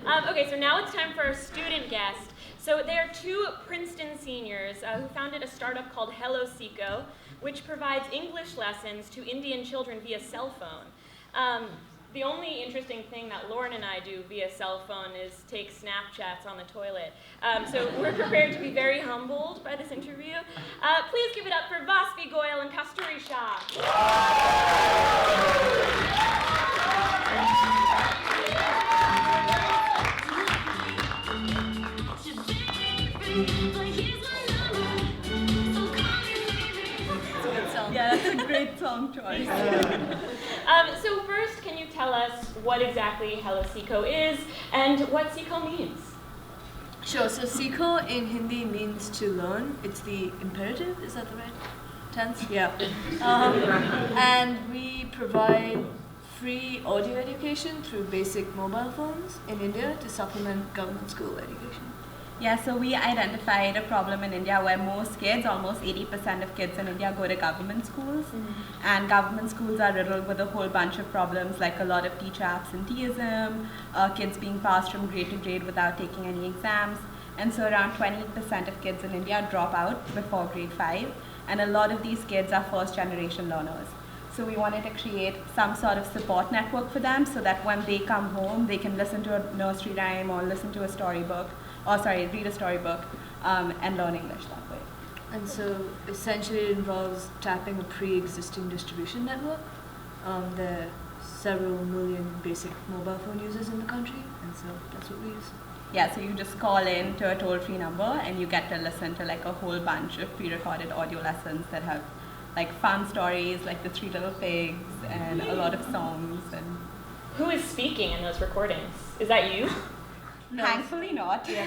Okay, so now it's time for our student guest. So they are two Princeton seniors who founded a startup called Hello Seekho, which provides English lessons to Indian children via cell phone. The only interesting thing that Lauren and I do via cell phone is take Snapchats on the toilet. So we're prepared to be very humbled by this interview. Please give it up for Vaasvi, Goyal, and Kasturi, Shah. Yeah, that's a great song choice. So first, can you tell us what exactly Hello Seekho is and what Seekho means? Sure, so Seekho in Hindi means to learn. It's the imperative, is that the right tense? Yeah. And we provide free audio education through basic mobile phones in India to supplement government school education. Yeah, so we identified a problem in India where most kids, almost 80% of kids in India go to government schools. Mm-hmm. And government schools are riddled with a whole bunch of problems, like a lot of teacher absenteeism, kids being passed from grade to grade without taking any exams. And so around 20% of kids in India drop out before grade 5. And a lot of these kids are first generation learners. So we wanted to create some sort of support network for them so that when they come home, they can listen to a nursery rhyme or listen to a storybook, read a storybook and learn English that way. And so essentially it involves tapping a pre-existing distribution network. There are several million basic mobile phone users in the country, and so that's what we use. Yeah, so you just call in to a toll-free number and you get to listen to like a whole bunch of pre-recorded audio lessons that have like fun stories like the Three Little Pigs and a lot of songs. And who is speaking in those recordings? Is that you? No. Thankfully not. Yeah.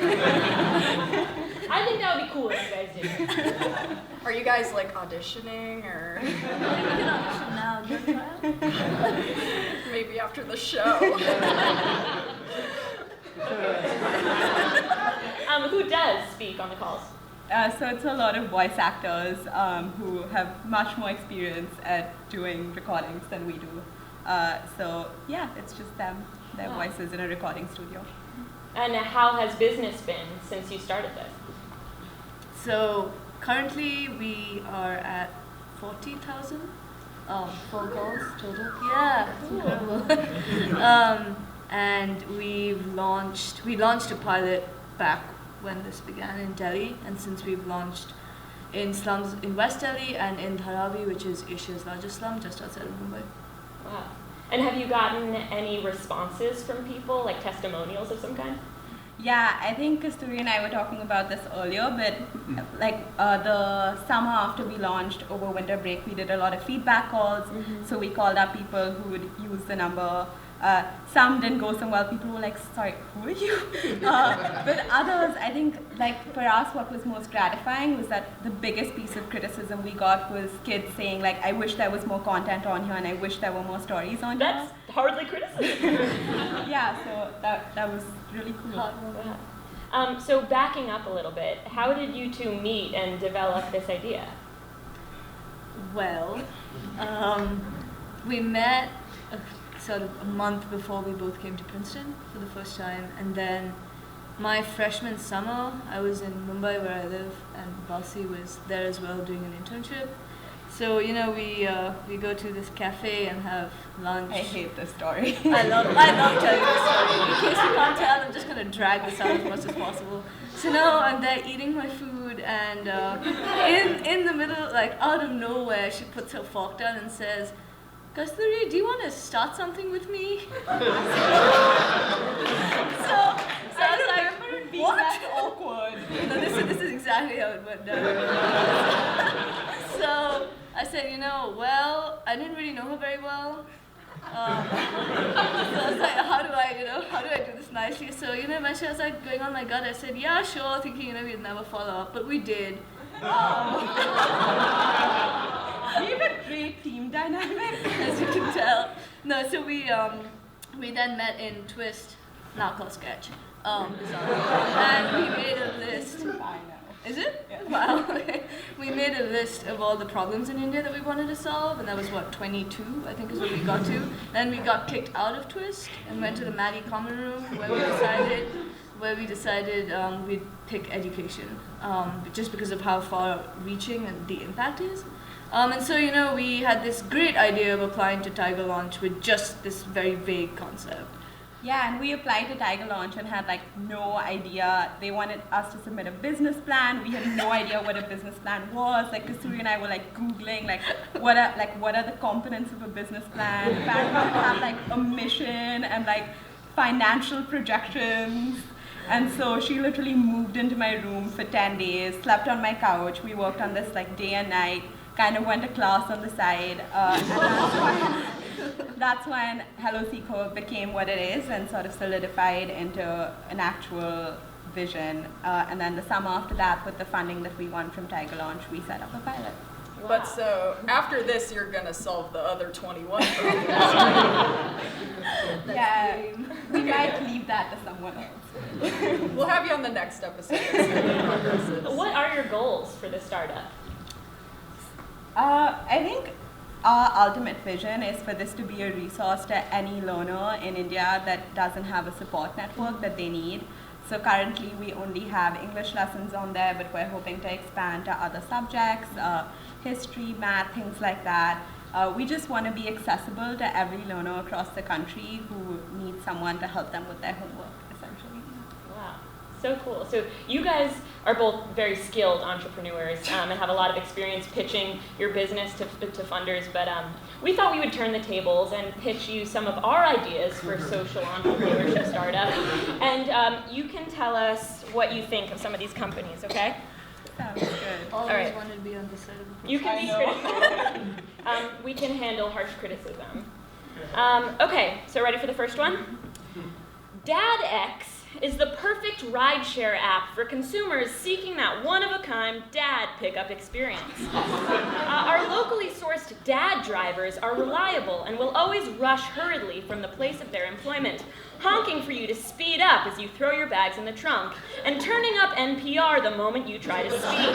I think that would be cool if you guys did. Are you guys like auditioning or? We can audition now. Do you want to try out? Maybe after the show. Who does speak on the calls? So it's a lot of voice actors who have much more experience at doing recordings than we do. So yeah, it's just them, their voices in a recording studio. And how has business been since you started this? So currently we are at 40,000 phone calls total. Yeah, it's incredible. And we launched a pilot back when this began in Delhi, and since we've launched in slums in West Delhi and in Dharavi, which is Asia's largest slum just outside of Mumbai. Wow. And have you gotten any responses from people, like testimonials of some kind? Yeah, I think Kasturi and I were talking about this earlier, but like the summer after we launched over winter break, we did a lot of feedback calls. Mm-hmm. So we called up people who would use the number. Some didn't go so well. People were like, sorry, who are you? But others, I think, like for us, what was most gratifying was that the biggest piece of criticism we got was kids saying, like, I wish there was more content on here and I wish there were more stories on here. That's hardly criticism. Yeah, so that was really cool. Wow. So backing up a little bit, how did you two meet and develop this idea? Well, we met sort of a month before we both came to Princeton for the first time, and then my freshman summer I was in Mumbai where I live, and Vaasvi was there as well doing an internship. So we go to this cafe and have lunch. I hate this story. I love telling this story. In case you can't tell, I'm just gonna drag this out as much as possible. So now I'm there eating my food, and in the middle, like out of nowhere, she puts her fork down and says, Kasturi, do you want to start something with me? so I was like, what? That's awkward. No, this is exactly how it went down. So I said, well, I didn't really know her very well. So I was like, how do I do this nicely? So, eventually I was like going on my gut. I said, yeah, sure, thinking, we'd never follow up, but we did. We have a great team dynamic, as you can tell. No, so we then met in Twist, now called Sketch, and we made a list. I know. Is it? Yeah. Wow. Okay. We made a list of all the problems in India that we wanted to solve, and that was 22, I think is what we got to. Then we got kicked out of Twist and went to the Maddie common room where we decided where we decided we'd pick education, just because of how far-reaching and the impact is. And so, we had this great idea of applying to Tiger Launch with just this very vague concept. Yeah, and we applied to Tiger Launch and had no idea. They wanted us to submit a business plan. We had no idea what a business plan was. Kasturi and I were Googling what are the components of a business plan. Apparently we have a mission and financial projections. And so she literally moved into my room for 10 days, slept on my couch. We worked on this day and night, kind of went to class on the side. And that's when Hello Seekho became what it is and sort of solidified into an actual vision. And then the summer after that, with the funding that we won from Tiger Launch, we set up a pilot. Wow. But so after this, you're gonna solve the other 21 problems. Yeah, we might leave that to someone else. We'll have you on the next episode. What are your goals for the startup? I think our ultimate vision is for this to be a resource to any learner in India that doesn't have a support network that they need. So currently we only have English lessons on there, but we're hoping to expand to other subjects, history, math, things like that. We just want to be accessible to every learner across the country who needs someone to help them with their homework, essentially. Wow, so cool. So you guys are both very skilled entrepreneurs and have a lot of experience pitching your business to funders, but we thought we would turn the tables and pitch you some of our ideas for social entrepreneurship startup. And you can tell us what you think of some of these companies, okay? Sounds good. Always All right. wanted to be on this side of the You can be critical. We can handle harsh criticism. Okay, so ready for the first one? DadX is the perfect rideshare app for consumers seeking that one-of-a-kind dad pickup experience. Our locally sourced dad drivers are reliable and will always rush hurriedly from the place of their employment, honking for you to speed up as you throw your bags in the trunk, and turning up NPR the moment you try to speed.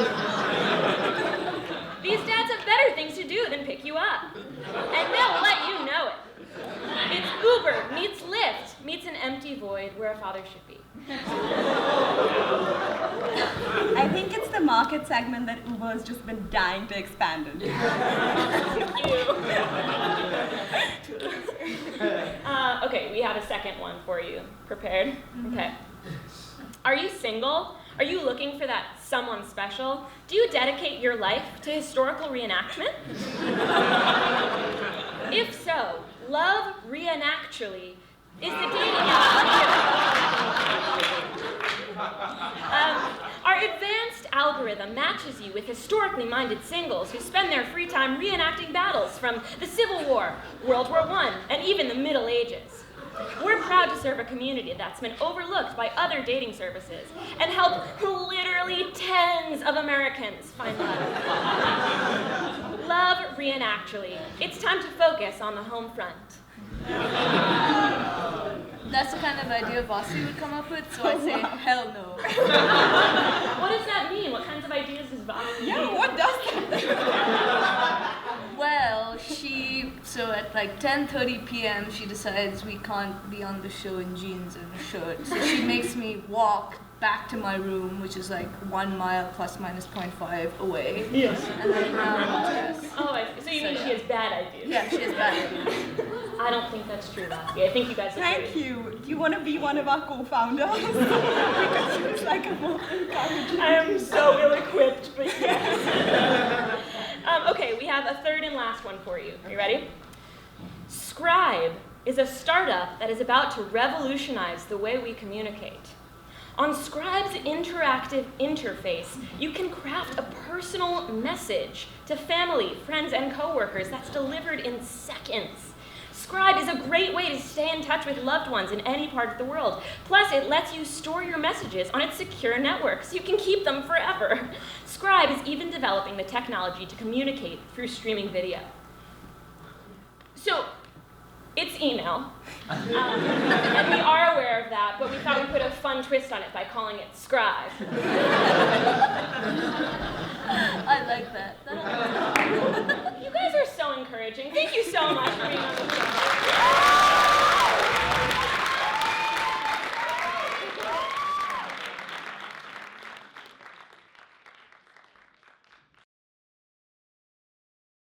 These dads have better things to do than pick you up, and they'll let you know it. It's Uber meets Lyft meets an empty void where a father should be. I think it's the market segment that Uber has just been dying to expand into. Okay, we have a second one for you. Prepared? Okay. Are you single? Are you looking for that someone special? Do you dedicate your life to historical reenactment? If so, Love Reenactually is the dating app. Our advanced algorithm matches you with historically minded singles who spend their free time reenacting battles from the Civil War, World War I, and even the Middle Ages. We're proud to serve a community that's been overlooked by other dating services and help literally tens of Americans find love. Love Reenactually. It's time to focus on the home front. That's the kind of idea Vaasvi would come up with, so I say, hell no. What does that mean? What kinds of ideas does Vaasvi Yeah, what does that? Well, so at 10:30 p.m. she decides we can't be on the show in jeans and a shirt. So she makes me walk back to my room, which is 1 mile plus minus 0.5 away. Yes. And then dress. Oh, I see. So you mean she has bad ideas? Yeah, she has bad ideas. I don't think that's true, Vaasvi. I think you guys agree. Thank you. Do you want to be one of our co-founders? Because it's a more encouraging. I am so ill-equipped, but yes. Okay, we have a third and last one for you. Are you ready? Scribe is a startup that is about to revolutionize the way we communicate. On Scribe's interactive interface, you can craft a personal message to family, friends, and coworkers that's delivered in seconds. Scribe is a great way to stay in touch with loved ones in any part of the world. Plus, it lets you store your messages on its secure network so you can keep them forever. Scribe is even developing the technology to communicate through streaming video. So, it's email, and we are aware of that, but we thought we'd put a fun twist on it by calling it Scribe. I like that. You guys are so encouraging. Thank you so much for being on the show.